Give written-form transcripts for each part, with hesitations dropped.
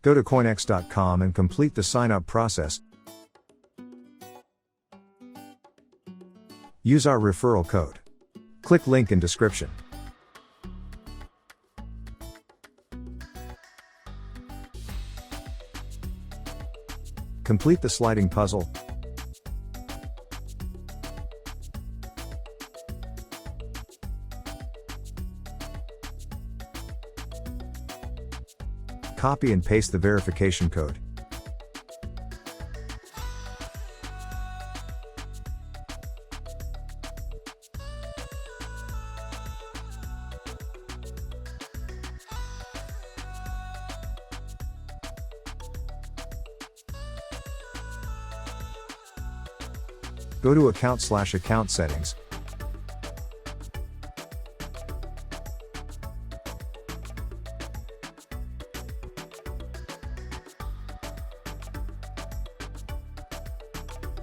Go to coinex.com and complete the sign-up process. Use our referral code. Click link in description. Complete the sliding puzzle. Copy and paste the verification code. Go to account/account settings.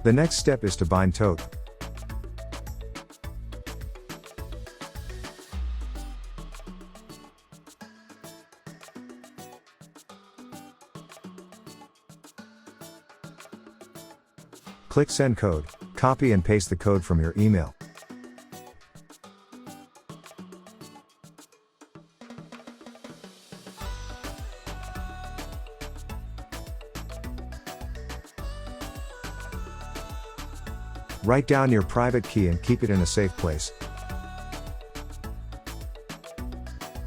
The next step is to bind token. Click Send Code, copy and paste the code from your email. Write down your private key and keep it in a safe place.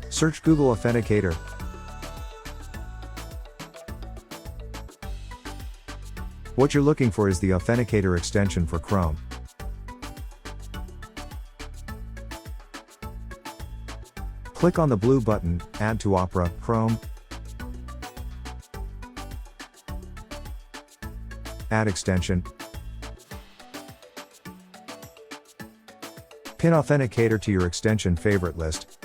Search Google Authenticator. What you're looking for is the Authenticator extension for Chrome. Click on the blue button, Add to Opera, Chrome. Add extension. Pin Authenticator to your extension favorite list.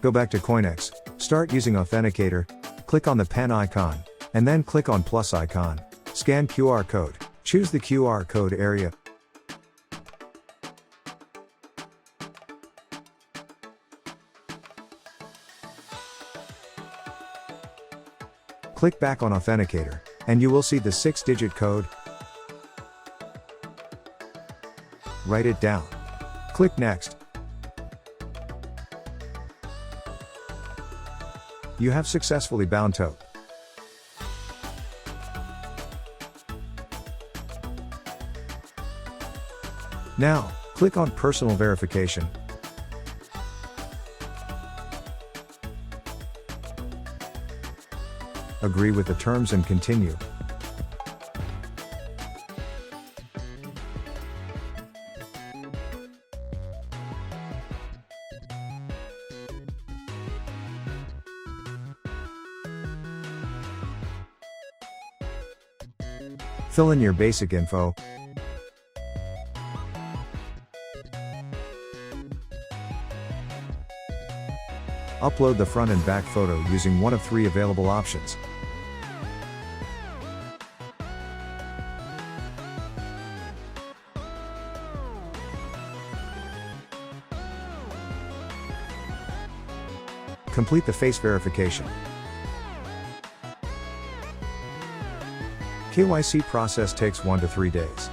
Go back to Coinex, start using Authenticator, click on the pen icon, and then click on plus icon. Scan QR code, choose the QR code area. Click back on Authenticator, and you will see the 6-digit code. Write it down. Click Next. You have successfully bound token. Now, click on Personal Verification. Agree with the terms and continue. Fill in your basic info. Upload the front and back photo using one of 3 available options. Complete the face verification. KYC process takes 1 to 3 days.